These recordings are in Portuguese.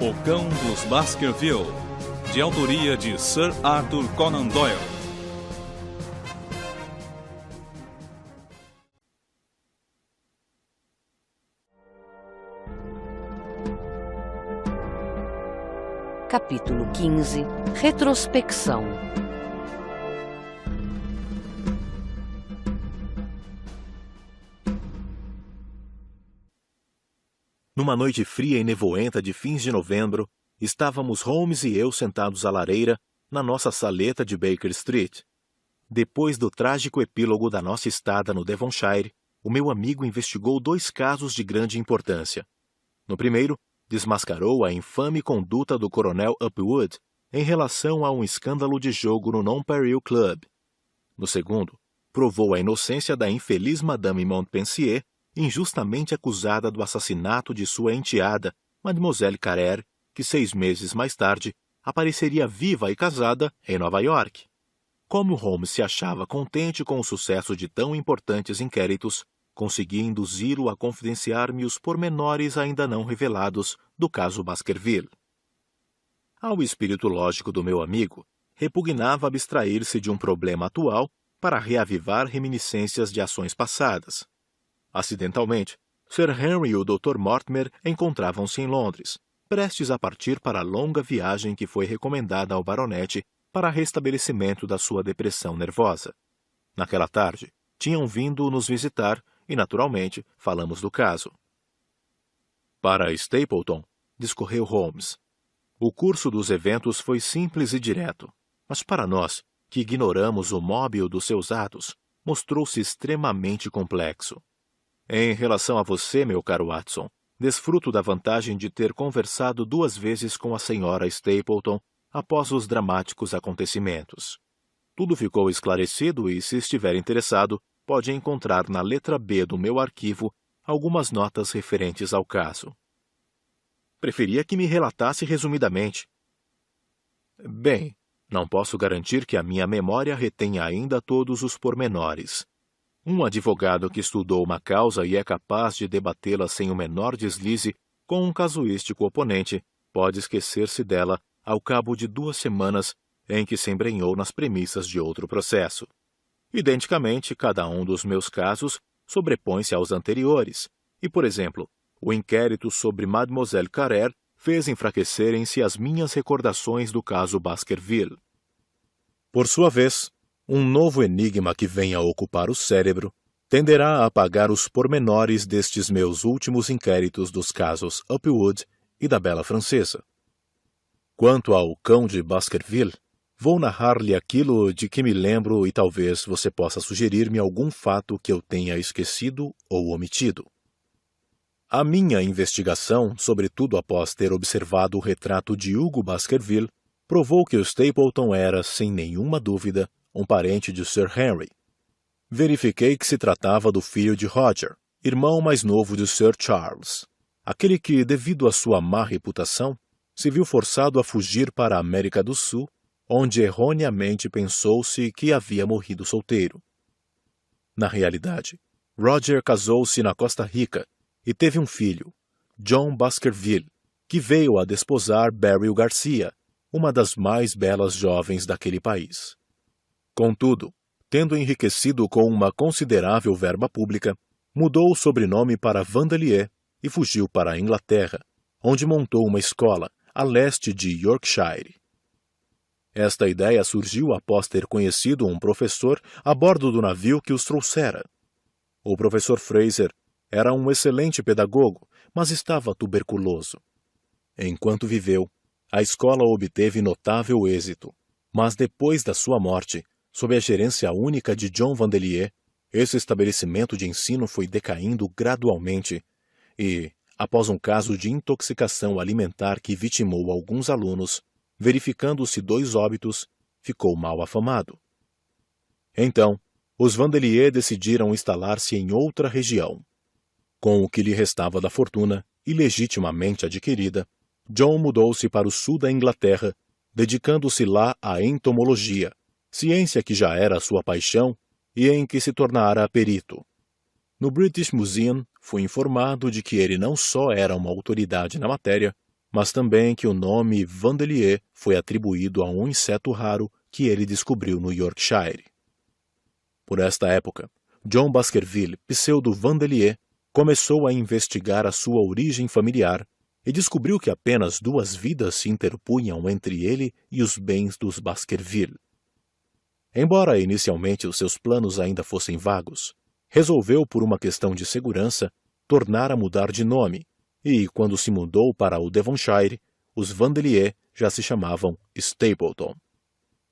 O Cão dos Baskerville, de autoria de Sir Arthur Conan Doyle. Capítulo 15 – Retrospecção. Numa noite fria e nevoenta de fins de novembro, estávamos Holmes e eu sentados à lareira na nossa saleta de Baker Street. Depois do trágico epílogo da nossa estada no Devonshire, o meu amigo investigou 2 casos de grande importância. No primeiro, desmascarou a infame conduta do coronel Upwood em relação a um escândalo de jogo no Nonpareil Club. No segundo, provou a inocência da infeliz Madame Montpensier, injustamente acusada do assassinato de sua enteada, Mademoiselle Carrère, que 6 meses mais tarde apareceria viva e casada em Nova York. Como Holmes se achava contente com o sucesso de tão importantes inquéritos, consegui induzi-lo a confidenciar-me os pormenores ainda não revelados do caso Baskerville. Ao espírito lógico do meu amigo, repugnava abstrair-se de um problema atual para reavivar reminiscências de ações passadas. Acidentalmente, Sir Henry e o Dr. Mortimer encontravam-se em Londres, prestes a partir para a longa viagem que foi recomendada ao baronete para restabelecimento da sua depressão nervosa. Naquela tarde, tinham vindo nos visitar e, naturalmente, falamos do caso. Para Stapleton, discorreu Holmes, o curso dos eventos foi simples e direto, mas para nós, que ignoramos o móvel dos seus atos, mostrou-se extremamente complexo. Em relação a você, meu caro Watson, desfruto da vantagem de ter conversado 2 vezes com a senhora Stapleton após os dramáticos acontecimentos. Tudo ficou esclarecido e, se estiver interessado, pode encontrar na letra B do meu arquivo algumas notas referentes ao caso. Preferia que me relatasse resumidamente. Bem, não posso garantir que a minha memória retenha ainda todos os pormenores. Um advogado que estudou uma causa e é capaz de debatê-la sem o menor deslize com um casuístico oponente pode esquecer-se dela ao cabo de 2 semanas em que se embrenhou nas premissas de outro processo. Identicamente, cada um dos meus casos sobrepõe-se aos anteriores, e, por exemplo, o inquérito sobre Mademoiselle Carrère fez enfraquecerem-se as minhas recordações do caso Baskerville. Por sua vez, um novo enigma que venha a ocupar o cérebro tenderá a apagar os pormenores destes meus últimos inquéritos dos casos Upwood e da Bela Francesa. Quanto ao Cão de Baskerville, vou narrar-lhe aquilo de que me lembro e talvez você possa sugerir-me algum fato que eu tenha esquecido ou omitido. A minha investigação, sobretudo após ter observado o retrato de Hugo Baskerville, provou que o Stapleton era, sem nenhuma dúvida, um parente de Sir Henry. Verifiquei que se tratava do filho de Roger, irmão mais novo de Sir Charles, aquele que, devido à sua má reputação, se viu forçado a fugir para a América do Sul, onde erroneamente pensou-se que havia morrido solteiro. Na realidade, Roger casou-se na Costa Rica e teve um filho, John Baskerville, que veio a desposar Beryl Garcia, uma das mais belas jovens daquele país. Contudo, tendo enriquecido com uma considerável verba pública, mudou o sobrenome para Vandelier e fugiu para a Inglaterra, onde montou uma escola a leste de Yorkshire. Esta ideia surgiu após ter conhecido um professor a bordo do navio que os trouxera. O professor Fraser era um excelente pedagogo, mas estava tuberculoso. Enquanto viveu, a escola obteve notável êxito, mas depois da sua morte, sob a gerência única de John Vandelier, esse estabelecimento de ensino foi decaindo gradualmente e, após um caso de intoxicação alimentar que vitimou alguns alunos, verificando-se 2 óbitos, ficou mal afamado. Então, os Vandelier decidiram instalar-se em outra região. Com o que lhe restava da fortuna, ilegitimamente adquirida, John mudou-se para o sul da Inglaterra, dedicando-se lá à entomologia, ciência que já era sua paixão e em que se tornara perito. No British Museum, fui informado de que ele não só era uma autoridade na matéria, mas também que o nome Vandelier foi atribuído a um inseto raro que ele descobriu no Yorkshire. Por esta época, John Baskerville, pseudo Vandelier, começou a investigar a sua origem familiar e descobriu que apenas 2 vidas se interpunham entre ele e os bens dos Baskerville. Embora inicialmente os seus planos ainda fossem vagos, resolveu, por uma questão de segurança, tornar a mudar de nome, e, quando se mudou para o Devonshire, os Vandelier já se chamavam Stapleton.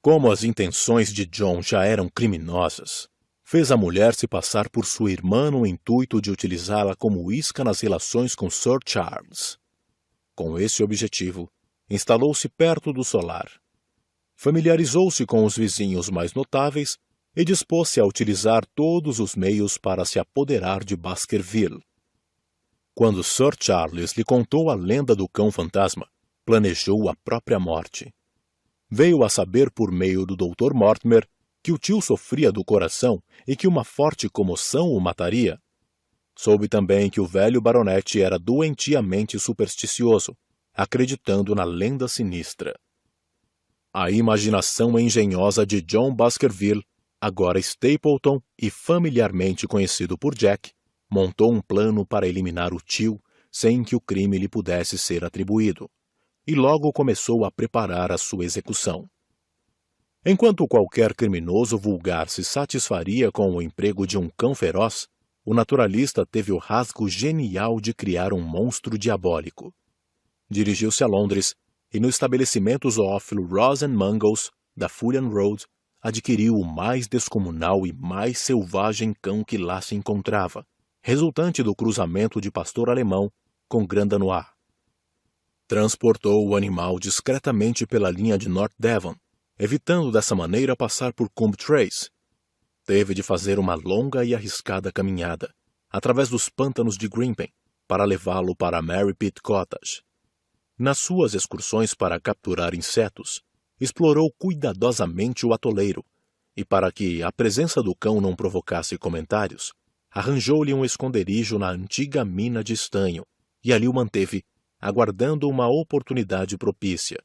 Como as intenções de John já eram criminosas, fez a mulher se passar por sua irmã no intuito de utilizá-la como isca nas relações com Sir Charles. Com esse objetivo, instalou-se perto do solar. Familiarizou-se com os vizinhos mais notáveis e dispôs-se a utilizar todos os meios para se apoderar de Baskerville. Quando Sir Charles lhe contou a lenda do cão fantasma, planejou a própria morte. Veio a saber por meio do Dr. Mortimer que o tio sofria do coração e que uma forte comoção o mataria. Soube também que o velho baronete era doentiamente supersticioso, acreditando na lenda sinistra. A imaginação engenhosa de John Baskerville, agora Stapleton e familiarmente conhecido por Jack, montou um plano para eliminar o tio sem que o crime lhe pudesse ser atribuído, e logo começou a preparar a sua execução. Enquanto qualquer criminoso vulgar se satisfaria com o emprego de um cão feroz, o naturalista teve o rasgo genial de criar um monstro diabólico. Dirigiu-se a Londres e, no estabelecimento zoófilo Ross & Mangles, da Fulham Road, adquiriu o mais descomunal e mais selvagem cão que lá se encontrava, resultante do cruzamento de pastor alemão com Grand Danois. Transportou o animal discretamente pela linha de North Devon, evitando dessa maneira passar por Coombe-Tracey. Teve de fazer uma longa e arriscada caminhada, através dos pântanos de Grimpen, para levá-lo para Mary Pitt Cottage. Nas suas excursões para capturar insetos, explorou cuidadosamente o atoleiro, e para que a presença do cão não provocasse comentários, arranjou-lhe um esconderijo na antiga mina de estanho, e ali o manteve, aguardando uma oportunidade propícia.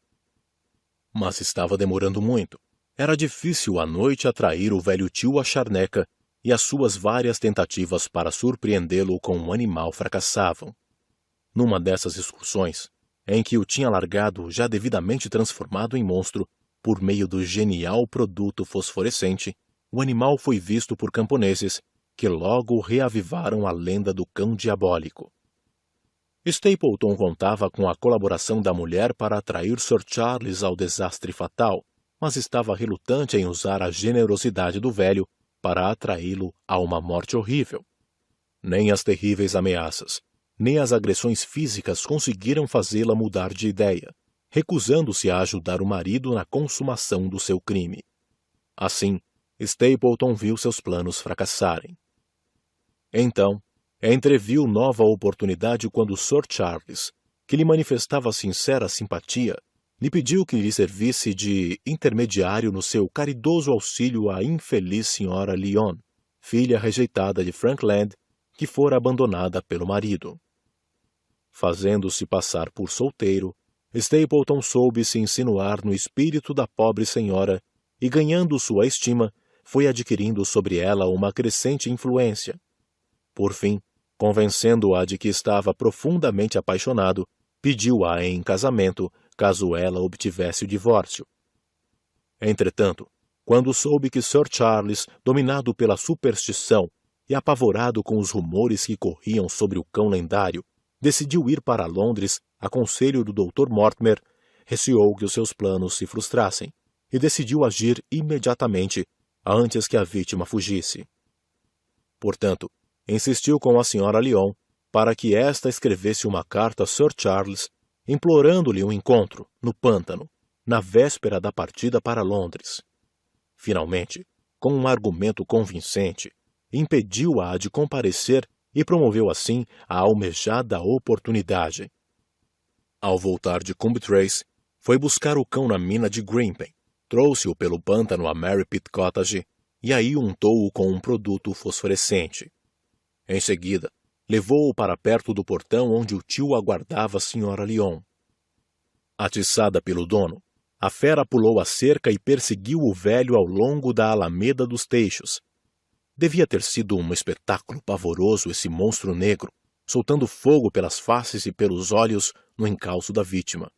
Mas estava demorando muito. Era difícil à noite atrair o velho tio à charneca, e as suas várias tentativas para surpreendê-lo com um animal fracassavam. Numa dessas excursões, em que o tinha largado já devidamente transformado em monstro, por meio do genial produto fosforescente, o animal foi visto por camponeses, que logo reavivaram a lenda do cão diabólico. Stapleton contava com a colaboração da mulher para atrair Sir Charles ao desastre fatal, mas estava relutante em usar a generosidade do velho para atraí-lo a uma morte horrível. Nem as terríveis ameaças, nem as agressões físicas conseguiram fazê-la mudar de ideia, recusando-se a ajudar o marido na consumação do seu crime. Assim, Stapleton viu seus planos fracassarem. Então, entreviu nova oportunidade quando Sir Charles, que lhe manifestava sincera simpatia, lhe pediu que lhe servisse de intermediário no seu caridoso auxílio à infeliz senhora Lyon, filha rejeitada de Frankland, que fora abandonada pelo marido. Fazendo-se passar por solteiro, Stapleton soube se insinuar no espírito da pobre senhora e, ganhando sua estima, foi adquirindo sobre ela uma crescente influência. Por fim, convencendo-a de que estava profundamente apaixonado, pediu-a em casamento, caso ela obtivesse o divórcio. Entretanto, quando soube que Sir Charles, dominado pela superstição e apavorado com os rumores que corriam sobre o cão lendário, decidiu ir para Londres a conselho do Dr. Mortimer, receou que os seus planos se frustrassem e decidiu agir imediatamente antes que a vítima fugisse. Portanto, insistiu com a senhora Lyon para que esta escrevesse uma carta a Sir Charles, implorando-lhe um encontro, no pântano, na véspera da partida para Londres. Finalmente, com um argumento convincente, impediu-a de comparecer e promoveu assim a almejada oportunidade. Ao voltar de Coombe-Tracey, foi buscar o cão na mina de Grimpen, trouxe-o pelo pântano a Mary Pitt Cottage e aí untou-o com um produto fosforescente. Em seguida, levou-o para perto do portão onde o tio aguardava a senhora Lyon. Atiçada pelo dono, a fera pulou a cerca e perseguiu o velho ao longo da Alameda dos Teixos. Devia ter sido um espetáculo pavoroso esse monstro negro, soltando fogo pelas faces e pelos olhos no encalço da vítima.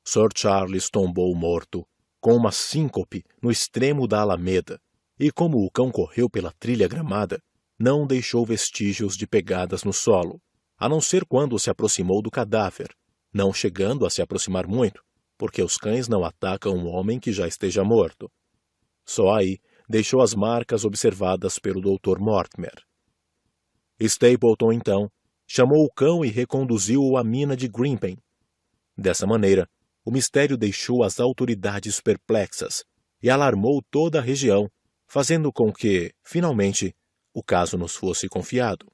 Sir Charles tombou morto, com uma síncope no extremo da Alameda, e como o cão correu pela trilha gramada, não deixou vestígios de pegadas no solo, a não ser quando se aproximou do cadáver, não chegando a se aproximar muito, porque os cães não atacam um homem que já esteja morto. Só aí deixou as marcas observadas pelo Dr. Mortimer. Stapleton, então, chamou o cão e reconduziu-o à mina de Grimpen. Dessa maneira, o mistério deixou as autoridades perplexas e alarmou toda a região, fazendo com que, finalmente, o caso nos fosse confiado.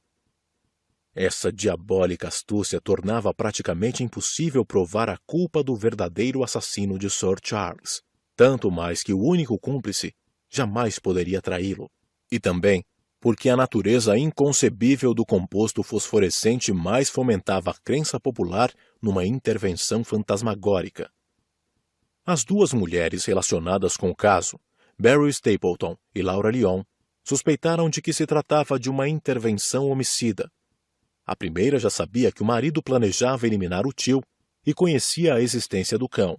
Essa diabólica astúcia tornava praticamente impossível provar a culpa do verdadeiro assassino de Sir Charles, tanto mais que o único cúmplice jamais poderia traí-lo, e também porque a natureza inconcebível do composto fosforescente mais fomentava a crença popular numa intervenção fantasmagórica. As duas mulheres relacionadas com o caso, Beryl Stapleton e Laura Lyon, suspeitaram de que se tratava de uma intervenção homicida. A primeira já sabia que o marido planejava eliminar o tio e conhecia a existência do cão.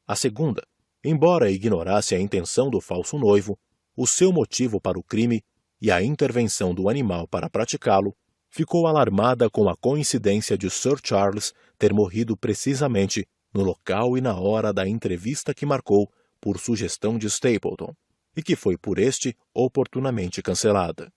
A segunda, embora ignorasse a intenção do falso noivo, o seu motivo para o crime e a intervenção do animal para praticá-lo, ficou alarmada com a coincidência de Sir Charles ter morrido precisamente no local e na hora da entrevista que marcou por sugestão de Stapleton, e que foi por este oportunamente cancelada.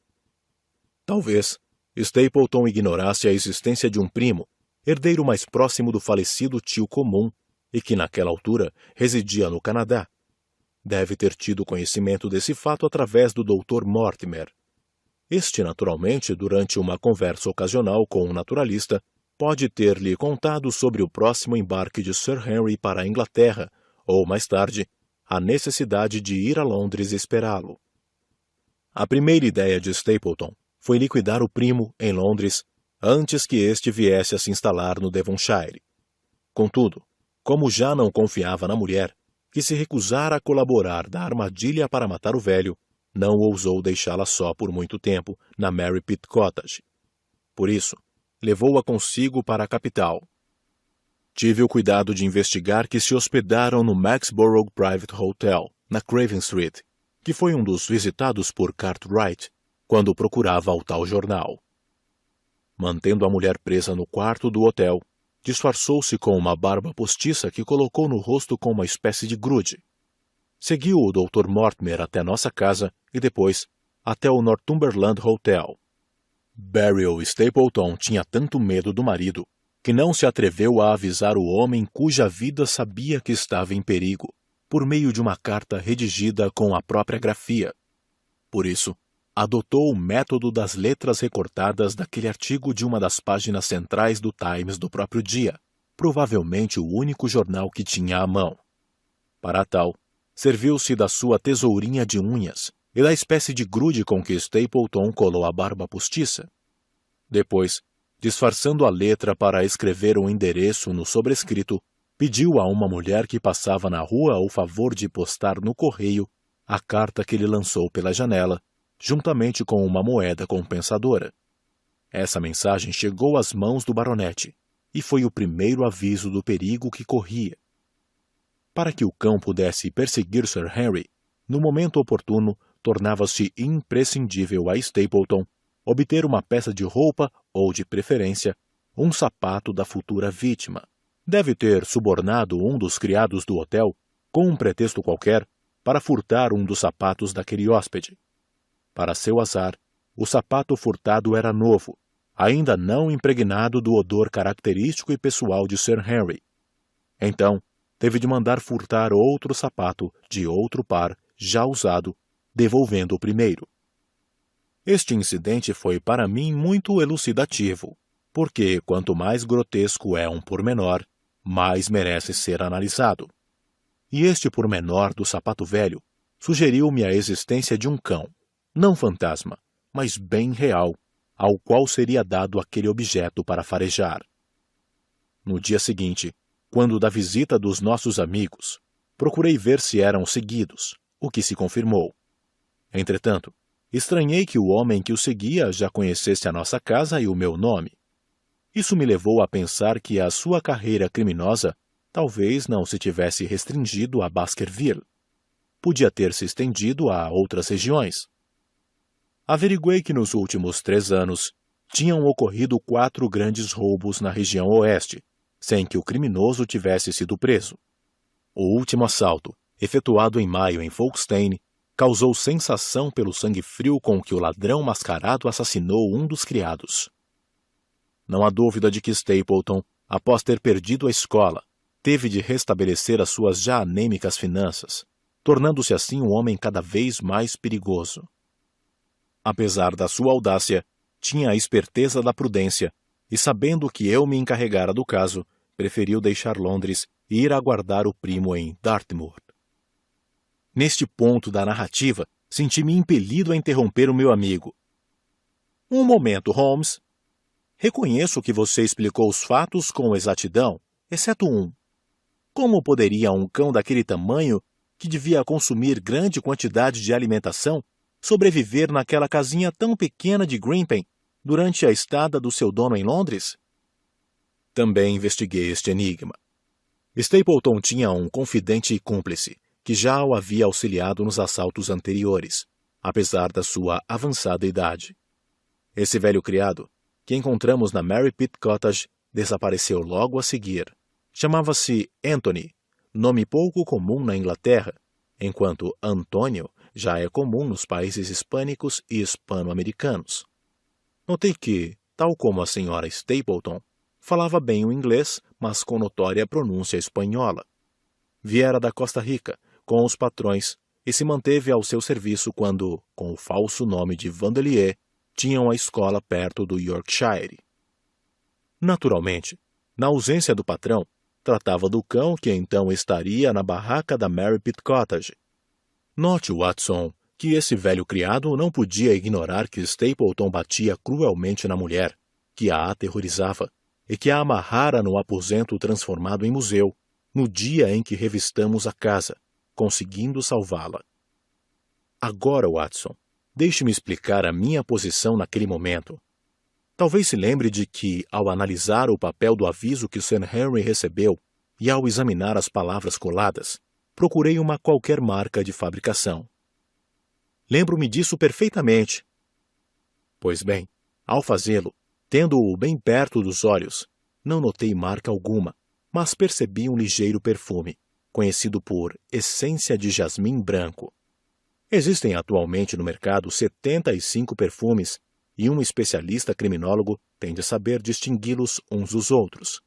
Talvez Stapleton ignorasse a existência de um primo, herdeiro mais próximo do falecido tio comum, e que naquela altura residia no Canadá. Deve ter tido conhecimento desse fato através do Dr. Mortimer. Este, naturalmente, durante uma conversa ocasional com um naturalista, pode ter-lhe contado sobre o próximo embarque de Sir Henry para a Inglaterra, ou, mais tarde, a necessidade de ir a Londres esperá-lo. A primeira ideia de Stapleton foi liquidar o primo, em Londres, antes que este viesse a se instalar no Devonshire. Contudo, como já não confiava na mulher, que se recusara a colaborar da armadilha para matar o velho, não ousou deixá-la só por muito tempo na Mary Pitt Cottage. Por isso, levou-a consigo para a capital. Tive o cuidado de investigar que se hospedaram no Maxborough Private Hotel, na Craven Street, que foi um dos visitados por Cartwright quando procurava o tal jornal. Mantendo a mulher presa no quarto do hotel, disfarçou-se com uma barba postiça que colocou no rosto com uma espécie de grude. Seguiu o Dr. Mortimer até nossa casa e depois até o Northumberland Hotel. Beryl Stapleton tinha tanto medo do marido que não se atreveu a avisar o homem cuja vida sabia que estava em perigo, por meio de uma carta redigida com a própria grafia. Por isso, adotou o método das letras recortadas daquele artigo de uma das páginas centrais do Times do próprio dia, provavelmente o único jornal que tinha à mão. Para tal, serviu-se da sua tesourinha de unhas e da espécie de grude com que Stapleton colou a barba postiça. Depois, disfarçando a letra para escrever um endereço no sobrescrito, pediu a uma mulher que passava na rua o favor de postar no correio a carta que ele lançou pela janela, juntamente com uma moeda compensadora. Essa mensagem chegou às mãos do baronete, e foi o primeiro aviso do perigo que corria. Para que o cão pudesse perseguir Sir Henry, no momento oportuno, tornava-se imprescindível a Stapleton obter uma peça de roupa ou, de preferência, um sapato da futura vítima. Deve ter subornado um dos criados do hotel, com um pretexto qualquer, para furtar um dos sapatos daquele hóspede. Para seu azar, o sapato furtado era novo, ainda não impregnado do odor característico e pessoal de Sir Henry. Então, teve de mandar furtar outro sapato de outro par, já usado, devolvendo o primeiro. Este incidente foi para mim muito elucidativo, porque quanto mais grotesco é um pormenor, mais merece ser analisado. E este pormenor do sapato velho sugeriu-me a existência de um cão, não fantasma, mas bem real, ao qual seria dado aquele objeto para farejar. No dia seguinte, quando da visita dos nossos amigos, procurei ver se eram seguidos, o que se confirmou. Entretanto, estranhei que o homem que o seguia já conhecesse a nossa casa e o meu nome. Isso me levou a pensar que a sua carreira criminosa talvez não se tivesse restringido a Baskerville. Podia ter se estendido a outras regiões. Averiguei que nos últimos 3 anos tinham ocorrido 4 grandes roubos na região oeste, sem que o criminoso tivesse sido preso. O último assalto, efetuado em maio em Folkestone, causou sensação pelo sangue frio com que o ladrão mascarado assassinou um dos criados. Não há dúvida de que Stapleton, após ter perdido a escola, teve de restabelecer as suas já anêmicas finanças, tornando-se assim um homem cada vez mais perigoso. Apesar da sua audácia, tinha a esperteza da prudência e, sabendo que eu me encarregara do caso, preferiu deixar Londres e ir aguardar o primo em Dartmoor. Neste ponto da narrativa, senti-me impelido a interromper o meu amigo. Um momento, Holmes. Reconheço que você explicou os fatos com exatidão, exceto um. Como poderia um cão daquele tamanho, que devia consumir grande quantidade de alimentação, sobreviver naquela casinha tão pequena de Grimpen durante a estada do seu dono em Londres? Também investiguei este enigma. Stapleton tinha um confidente e cúmplice, que já o havia auxiliado nos assaltos anteriores, apesar da sua avançada idade. Esse velho criado, que encontramos na Mary Pitt Cottage, desapareceu logo a seguir. Chamava-se Anthony, nome pouco comum na Inglaterra, enquanto Antônio já é comum nos países hispânicos e hispano-americanos. Notei que, tal como a senhora Stapleton, falava bem o inglês, mas com notória pronúncia espanhola. Viera da Costa Rica, com os patrões, e se manteve ao seu serviço quando, com o falso nome de Vandelier, tinham a escola perto do Yorkshire. Naturalmente, na ausência do patrão, tratava do cão que então estaria na barraca da Mary Pitt Cottage. Note, Watson, que esse velho criado não podia ignorar que Stapleton batia cruelmente na mulher, que a aterrorizava, e que a amarrara no aposento transformado em museu, no dia em que revistamos a casa, conseguindo salvá-la. Agora, Watson, deixe-me explicar a minha posição naquele momento. Talvez se lembre de que, ao analisar o papel do aviso que Sir Henry recebeu e ao examinar as palavras coladas, procurei uma qualquer marca de fabricação. Lembro-me disso perfeitamente. Pois bem, ao fazê-lo, tendo-o bem perto dos olhos, não notei marca alguma, mas percebi um ligeiro perfume, conhecido por essência de jasmim branco. Existem atualmente no mercado 75 perfumes e um especialista criminólogo tem de saber distingui-los uns dos outros.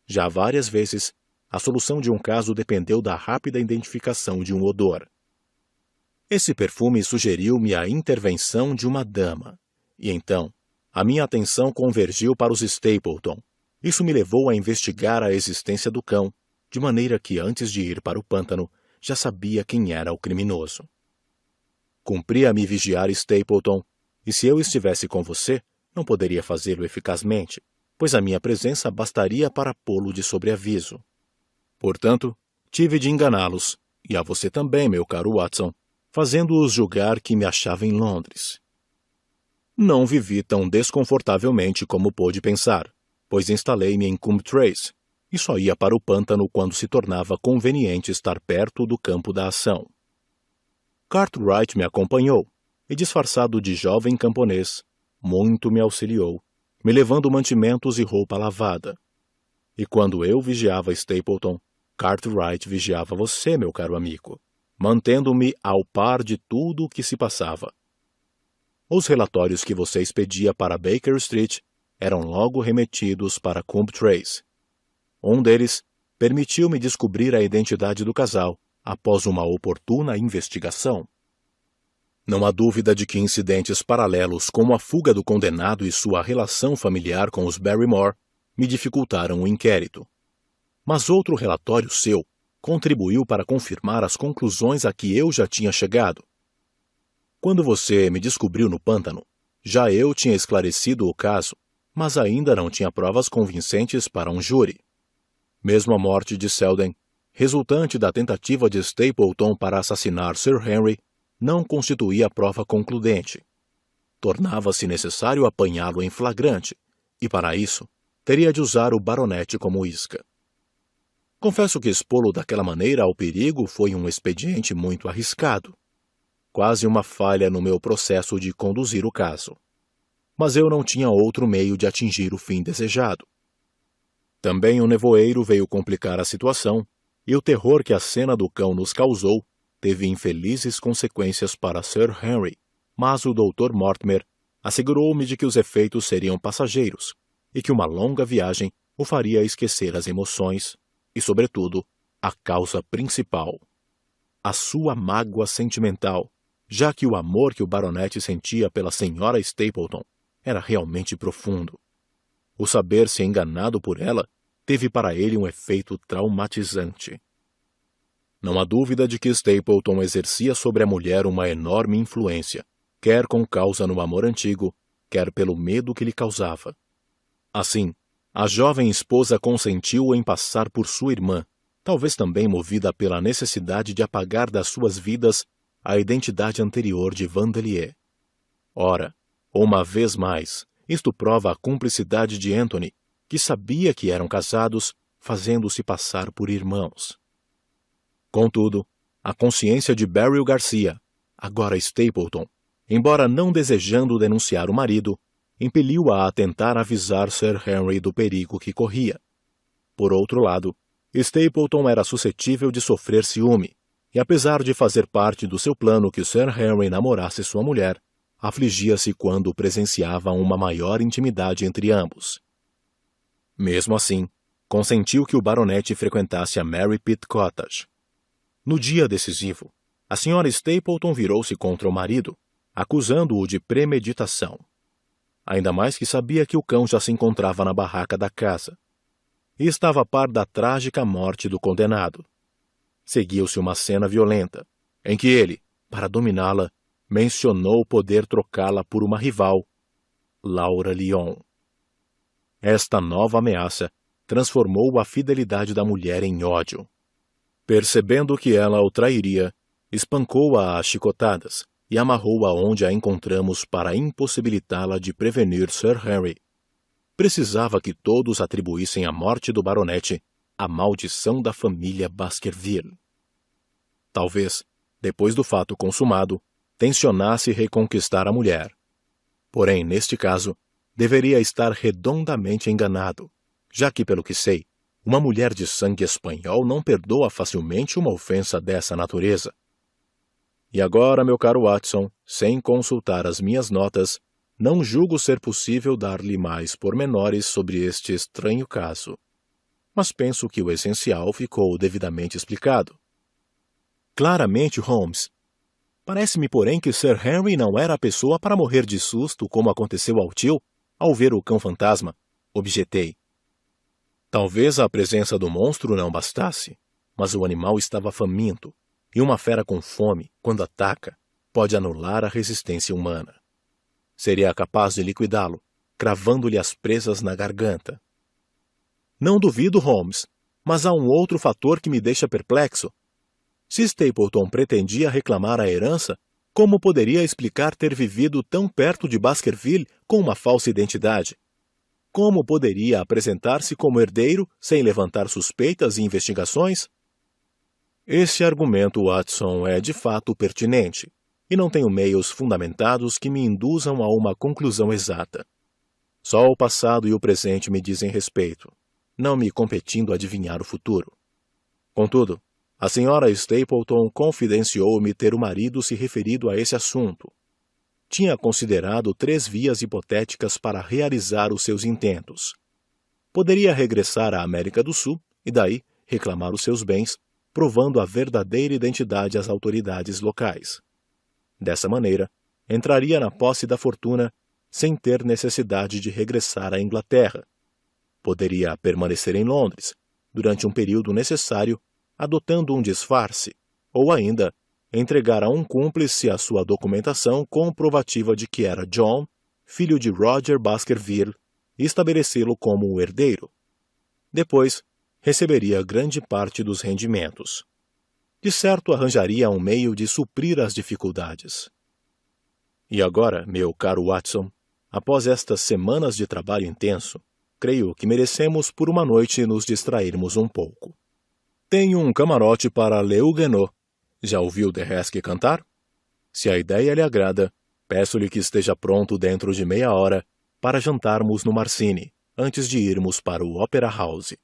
Já várias vezes, a solução de um caso dependeu da rápida identificação de um odor. Esse perfume sugeriu-me a intervenção de uma dama, e então a minha atenção convergiu para os Stapleton. Isso me levou a investigar a existência do cão, de maneira que antes de ir para o pântano, já sabia quem era o criminoso. Cumpria-me vigiar Stapleton, e se eu estivesse com você, não poderia fazê-lo eficazmente, pois a minha presença bastaria para pô-lo de sobreaviso. Portanto, tive de enganá-los, e a você também, meu caro Watson, fazendo-os julgar que me achava em Londres. Não vivi tão desconfortavelmente como pôde pensar, pois instalei-me em Coombe-Tracey, e só ia para o pântano quando se tornava conveniente estar perto do campo da ação. Cartwright me acompanhou, e disfarçado de jovem camponês, muito me auxiliou, me levando mantimentos e roupa lavada. E quando eu vigiava Stapleton, Cartwright vigiava você, meu caro amigo, mantendo-me ao par de tudo o que se passava. Os relatórios que você expedia para Baker Street eram logo remetidos para Coombe-Tracey. Um deles permitiu-me descobrir a identidade do casal após uma oportuna investigação. Não há dúvida de que incidentes paralelos como a fuga do condenado e sua relação familiar com os Barrymore me dificultaram o inquérito. Mas outro relatório seu contribuiu para confirmar as conclusões a que eu já tinha chegado. Quando você me descobriu no pântano, já eu tinha esclarecido o caso, mas ainda não tinha provas convincentes para um júri. Mesmo a morte de Selden, resultante da tentativa de Stapleton para assassinar Sir Henry, não constituía prova concludente. Tornava-se necessário apanhá-lo em flagrante, e para isso, teria de usar o baronete como isca. Confesso que expô-lo daquela maneira ao perigo foi um expediente muito arriscado. Quase uma falha no meu processo de conduzir o caso. Mas eu não tinha outro meio de atingir o fim desejado. Também o nevoeiro veio complicar a situação, e o terror que a cena do cão nos causou teve infelizes consequências para Sir Henry, mas o Dr. Mortimer assegurou-me de que os efeitos seriam passageiros e que uma longa viagem o faria esquecer as emoções e, sobretudo, a causa principal, a sua mágoa sentimental, já que o amor que o baronete sentia pela senhora Stapleton era realmente profundo. O saber-se enganado por ela teve para ele um efeito traumatizante. Não há dúvida de que Stapleton exercia sobre a mulher uma enorme influência, quer com causa no amor antigo, quer pelo medo que lhe causava. Assim, a jovem esposa consentiu em passar por sua irmã, talvez também movida pela necessidade de apagar das suas vidas a identidade anterior de Vandelier. Ora, uma vez mais, isto prova a cumplicidade de Anthony, que sabia que eram casados, fazendo-se passar por irmãos. Contudo, a consciência de Beryl Garcia, agora Stapleton, embora não desejando denunciar o marido, impeliu-a a tentar avisar Sir Henry do perigo que corria. Por outro lado, Stapleton era suscetível de sofrer ciúme, e apesar de fazer parte do seu plano que Sir Henry namorasse sua mulher, afligia-se quando presenciava uma maior intimidade entre ambos. Mesmo assim, consentiu que o baronete frequentasse a Mary Pitt Cottage. No dia decisivo, a senhora Stapleton virou-se contra o marido, acusando-o de premeditação. Ainda mais que sabia que o cão já se encontrava na barraca da casa, e estava a par da trágica morte do condenado. Seguiu-se uma cena violenta, em que ele, para dominá-la, mencionou poder trocá-la por uma rival, Laura Lyon. Esta nova ameaça transformou a fidelidade da mulher em ódio. Percebendo que ela o trairia, espancou-a a chicotadas e amarrou-a onde a encontramos para impossibilitá-la de prevenir Sir Henry. Precisava que todos atribuíssem a morte do baronete à maldição da família Baskerville. Talvez, depois do fato consumado, tencionasse reconquistar a mulher. Porém, neste caso, deveria estar redondamente enganado, já que, pelo que sei, uma mulher de sangue espanhol não perdoa facilmente uma ofensa dessa natureza. E agora, meu caro Watson, sem consultar as minhas notas, não julgo ser possível dar-lhe mais pormenores sobre este estranho caso. Mas penso que o essencial ficou devidamente explicado. Claramente, Holmes. Parece-me, porém, que Sir Henry não era a pessoa para morrer de susto, como aconteceu ao tio, ao ver o cão-fantasma, objetei. Talvez a presença do monstro não bastasse, mas o animal estava faminto, e uma fera com fome, quando ataca, pode anular a resistência humana. Seria capaz de liquidá-lo, cravando-lhe as presas na garganta. Não duvido, Holmes, mas há um outro fator que me deixa perplexo. Se Stapleton pretendia reclamar a herança, como poderia explicar ter vivido tão perto de Baskerville com uma falsa identidade? Como poderia apresentar-se como herdeiro sem levantar suspeitas e investigações? Este argumento, Watson, é de fato pertinente, e não tenho meios fundamentados que me induzam a uma conclusão exata. Só o passado e o presente me dizem respeito, não me competindo adivinhar o futuro. Contudo, a senhora Stapleton confidenciou-me ter o marido se referido a esse assunto. Tinha considerado 3 vias hipotéticas para realizar os seus intentos. Poderia regressar à América do Sul e daí reclamar os seus bens, provando a verdadeira identidade às autoridades locais. Dessa maneira, entraria na posse da fortuna sem ter necessidade de regressar à Inglaterra. Poderia permanecer em Londres, durante um período necessário, adotando um disfarce, ou ainda entregar a um cúmplice a sua documentação comprovativa de que era John, filho de Roger Baskerville, e estabelecê-lo como o herdeiro. Depois, receberia grande parte dos rendimentos. De certo, arranjaria um meio de suprir as dificuldades. E agora, meu caro Watson, após estas semanas de trabalho intenso, creio que merecemos por uma noite nos distrairmos um pouco. Tenho um camarote para Le Huguenot. Já ouviu de Resque cantar? Se a ideia lhe agrada, peço-lhe que esteja pronto dentro de meia hora para jantarmos no Marcini, antes de irmos para o Opera House.